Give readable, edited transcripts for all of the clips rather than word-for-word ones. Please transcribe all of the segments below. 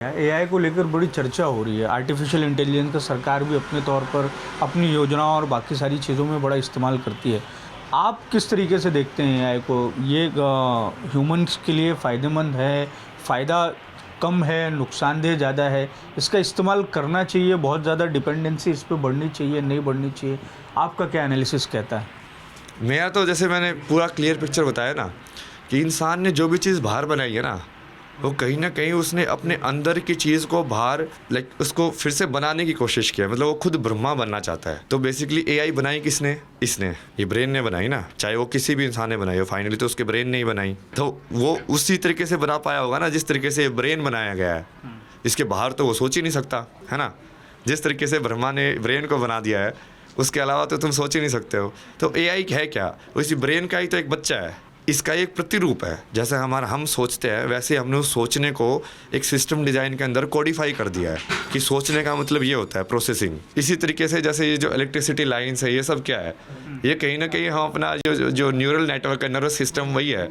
AI को लेकर बड़ी चर्चा हो रही है। आर्टिफिशियल इंटेलिजेंस का सरकार भी अपने तौर पर अपनी योजनाओं और बाकी सारी चीज़ों में बड़ा इस्तेमाल करती है। आप किस तरीके से देखते हैं एआई को? ये ह्यूमंस के लिए फ़ायदेमंद है, फ़ायदा कम है, नुकसानदेह ज़्यादा है? इसका इस्तेमाल करना चाहिए, बहुत ज़्यादा डिपेंडेंसी इस पे बढ़नी चाहिए, नहीं बढ़नी चाहिए? आपका क्या एनालिसिस कहता है? मेरा तो जैसे मैंने पूरा क्लियर पिक्चर बताया ना कि इंसान ने जो भी चीज़ बाहर बनाई है ना, वो कहीं ना कहीं उसने अपने अंदर की चीज़ को बाहर उसको फिर से बनाने की कोशिश किया। मतलब वो खुद ब्रह्मा बनना चाहता है। तो बेसिकली एआई बनाई किसने? इसने, ये ब्रेन ने बनाई ना। चाहे वो किसी भी इंसान ने बनाई हो, फाइनली तो उसके ब्रेन ने ही बनाई। तो वो उसी तरीके से बना पाया होगा ना जिस तरीके से ब्रेन बनाया गया है। इसके बाहर तो वो सोच ही नहीं सकता, है ना। जिस तरीके से ब्रह्मा ने ब्रेन को बना दिया है, उसके अलावा तो तुम सोच ही नहीं सकते हो। तो एआई है क्या? वो इसी ब्रेन का ही तो एक बच्चा है। इसका एक प्रतिरूप है। जैसे हम सोचते हैं, वैसे हमने उस सोचने को एक सिस्टम डिज़ाइन के अंदर कोडिफाई कर दिया है कि सोचने का मतलब ये होता है प्रोसेसिंग। इसी तरीके से जैसे ये जो इलेक्ट्रिसिटी लाइन्स है, ये सब क्या है? ये कहीं ना कहीं हम अपना जो न्यूरल नेटवर्क है, नर्वस सिस्टम वही है,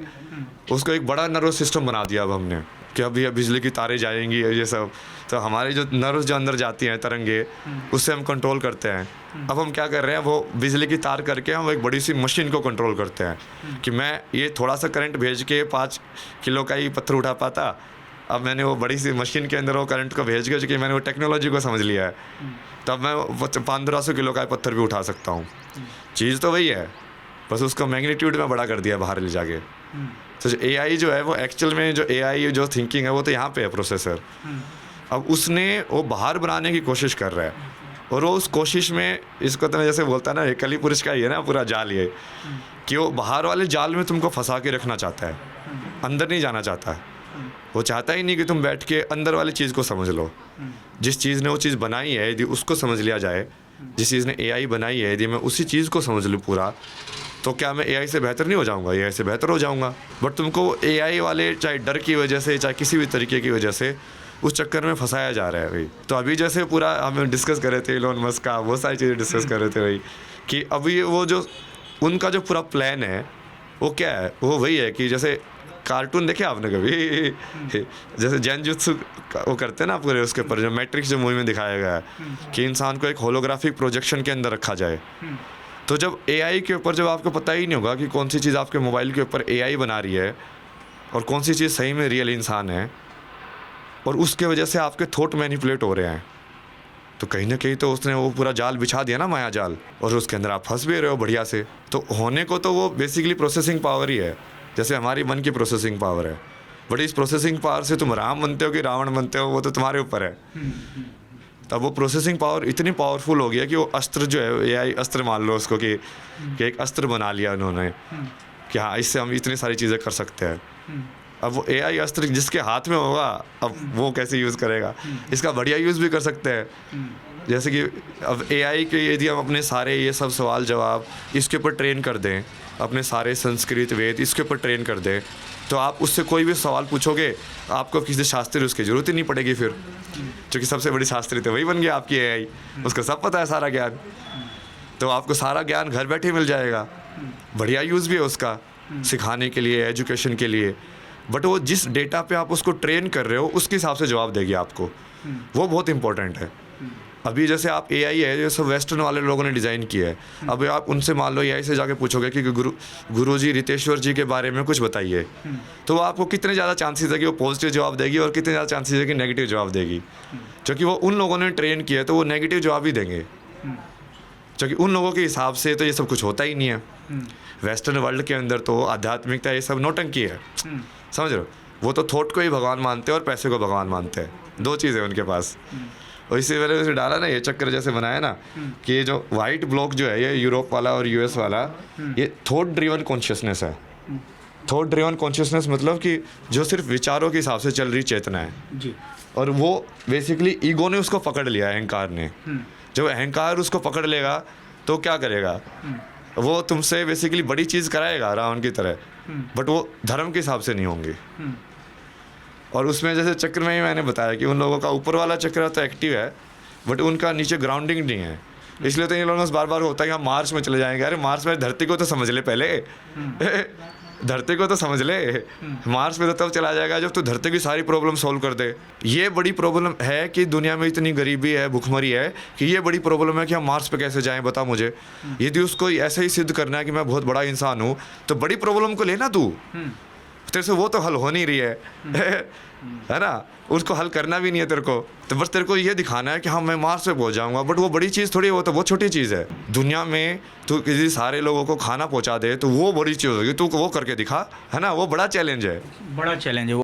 उसको एक बड़ा नर्वस सिस्टम बना दिया अब हमने कि अभी अब बिजली की तारें जाएंगी ये सब। तो हमारे जो नर्व्स जो अंदर जाती हैं तरंगे, उससे हम कंट्रोल करते हैं। अब हम क्या कर रहे हैं, वो बिजली की तार करके हम एक बड़ी सी मशीन को कंट्रोल करते हैं कि मैं ये थोड़ा सा करंट भेज के 5 किलो का ही पत्थर उठा पाता, अब मैंने वो बड़ी सी मशीन के अंदर वो करंट को भेज के, चूँकि मैंने वो टेक्नोलॉजी को समझ लिया है, तब मैं 1500 किलो का पत्थर भी उठा सकता हूँ। चीज़ तो वही है, बस उसका मैग्नीट्यूड में बड़ा कर दिया बाहर ले जाके। तो जो एआई जो है वो एक्चुअल में जो एआई जो थिंकिंग है वो तो यहाँ पे है, प्रोसेसर। अब उसने वो बाहर बनाने की कोशिश कर रहा है, और वो उस कोशिश में, इसको तो मैं जैसे बोलता है ना, कली पुरुष का ही है ना पूरा जाल ये, कि वो बाहर वाले जाल में तुमको फंसा के रखना चाहता है, अंदर नहीं जाना चाहता है। वो चाहता ही नहीं कि तुम बैठ के अंदर वाली चीज़ को समझ लो। जिस चीज़ ने वो चीज़ बनाई है, यदि उसको समझ लिया जाए, जिस चीज़ ने एआई बनाई है, यदि मैं उसी चीज़ को समझ लूँ पूरा, तो क्या मैं एआई से बेहतर नहीं हो जाऊंगा? एआई से बेहतर हो जाऊंगा। बट तुमको एआई वाले चाहे डर की वजह से, चाहे किसी भी तरीके की वजह से, उस चक्कर में फंसाया जा रहा है भाई। तो अभी जैसे पूरा हम डिस्कस कर रहे थे इलोन मस्क का, वो सारी चीज़ें डिस्कस कर रहे थे भाई, कि अभी वो जो उनका जो पूरा प्लान है वो क्या है? वो वही है कि जैसे कार्टून देखे आपने कभी जैसे जैनजुत्सु वो करते हैं ना पूरे, उसके ऊपर जो मैट्रिक्स जो मूवी में दिखाया गया है कि इंसान को एक होलोग्राफिक प्रोजेक्शन के अंदर रखा जाए। तो जब एआई के ऊपर, जब आपको पता ही नहीं होगा कि कौन सी चीज़ आपके मोबाइल के ऊपर एआई बना रही है और कौन सी चीज़ सही में रियल इंसान है, और उसके वजह से आपके थॉट मैनिपुलेट हो रहे हैं, तो कहीं ना कहीं तो उसने वो पूरा जाल बिछा दिया ना, माया जाल, और उसके अंदर आप फंस भी रहे हो बढ़िया से। तो होने को तो वो बेसिकली प्रोसेसिंग पावर ही है, जैसे हमारी मन की प्रोसेसिंग पावर है। बट इस प्रोसेसिंग पावर से तुम राम बनते हो कि रावण बनते हो, वो तो तुम्हारे ऊपर है। तब वो प्रोसेसिंग पावर इतनी पावरफुल हो गया कि वो अस्त्र जो है, एआई अस्त्र मान लो उसको, कि एक अस्त्र बना लिया उन्होंने कि हाँ, इससे हम इतनी सारी चीज़ें कर सकते हैं। अब वो एआई अस्त्र जिसके हाथ में होगा, अब वो कैसे यूज़ करेगा? इसका बढ़िया यूज़ भी कर सकते हैं। जैसे कि अब एआई के यदि हम अपने सारे ये सब सवाल जवाब इसके ऊपर ट्रेन कर दें, अपने सारे संस्कृत वेद इसके ऊपर ट्रेन कर दें, तो आप उससे कोई भी सवाल पूछोगे, आपको किसी शास्त्री उसकी ज़रूरत ही नहीं पड़ेगी फिर, क्योंकि सबसे बड़ी शास्त्री तो वही बन गया आपकी एआई। उसको सब पता है सारा ज्ञान, तो आपको सारा ज्ञान घर बैठे मिल जाएगा। बढ़िया यूज़ भी है उसका, सिखाने के लिए, एजुकेशन के लिए। बट वो जिस डेटा पे आप उसको ट्रेन कर रहे हो, उसके हिसाब से जवाब देगी आपको। वो बहुत इंपॉर्टेंट है। अभी जैसे आप एआई है, ये सब वेस्टर्न वाले लोगों ने डिज़ाइन किया है। अब आप उनसे मान लो एआई से जाके पूछोगे कि गुरुजी रितेश्वर जी के बारे में कुछ बताइए, तो वो आपको कितने ज़्यादा चांसेस है कि वो पॉजिटिव जवाब देगी और कितने ज़्यादा चांसेस है कि नेगेटिव जवाब देगी। क्योंकि वो उन लोगों ने ट्रेन किया है, तो वो नेगेटिव जवाब ही देंगे, क्योंकि उन लोगों के हिसाब से तो ये सब कुछ होता ही नहीं है। वेस्टर्न वर्ल्ड के अंदर तो आध्यात्मिकता ये सब नौटंकी है, समझ रहे हो? वो तो थॉट को ही भगवान मानते हैं और पैसे को भगवान मानते हैं, दो चीज़ें उनके पास। और इसी वजह से डाला ना, ये चक्कर जैसे बनाया ना कि ये जो वाइट ब्लॉक जो है, ये यूरोप वाला और यूएस वाला, ये थॉट ड्रिवन कॉन्शियसनेस है। थॉट ड्रिवन कॉन्शियसनेस मतलब कि जो सिर्फ विचारों के हिसाब से चल रही चेतना है जी। और वो बेसिकली ईगो ने उसको पकड़ लिया, अहंकार ने। जब अहंकार उसको पकड़ लेगा तो क्या करेगा? वो तुमसे बेसिकली बड़ी चीज़ कराएगा रावण की तरह, बट वो धर्म के हिसाब से नहीं होंगे। और उसमें जैसे चक्र में ही मैंने बताया कि उन लोगों का ऊपर वाला चक्र तो एक्टिव है, बट उनका नीचे ग्राउंडिंग नहीं है। इसलिए तो इन लोगों से बार बार होता है कि हम मार्स में चले जाएंगे। अरे मार्स में धरती को तो समझ ले पहले धरती को तो समझ ले, मार्स पे तो तब चला जाएगा जब तू धरती की सारी प्रॉब्लम सॉल्व कर दे। ये बड़ी प्रॉब्लम है कि दुनिया में इतनी गरीबी है, भुखमरी है, कि ये बड़ी प्रॉब्लम है कि हम मार्स पे कैसे जाएं, बता मुझे। यदि उसको ऐसे ही सिद्ध करना है कि मैं बहुत बड़ा इंसान हूँ, तो बड़ी प्रॉब्लम को लेना तू, तेरे से वो तो हल हो नहीं रही है ना, उसको हल करना भी नहीं है तेरे को, तो बस तेरे को ये दिखाना है कि हाँ मैं मार्स पे पहुंच जाऊंगा। बट वो बड़ी चीज़ थोड़ी है, वो तो बहुत छोटी चीज़ है। दुनिया में तू किसी सारे लोगों को खाना पहुंचा दे तो वो बड़ी चीज़ होगी, तू वो करके दिखा, है ना, वो बड़ा चैलेंज है। बड़ा चैलेंज है वो।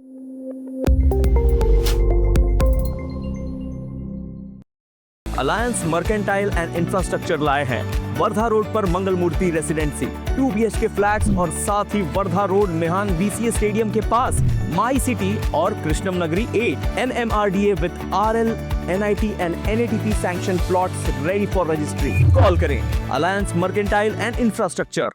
अलायंस मर्केंटाइल एंड इंफ्रास्ट्रक्चर लाए हैं वर्धा रोड पर मंगल मूर्ति रेसिडेंसी 2 BHK फ्लैट्स और साथ ही वर्धा रोड मिहान BCA स्टेडियम के पास माई सिटी और कृष्णम नगरी 8 NMRDA with RL, NIT and NATP sanctioned plots ready for registry. Call करें अलायंस मर्केंटाइल एंड इंफ्रास्ट्रक्चर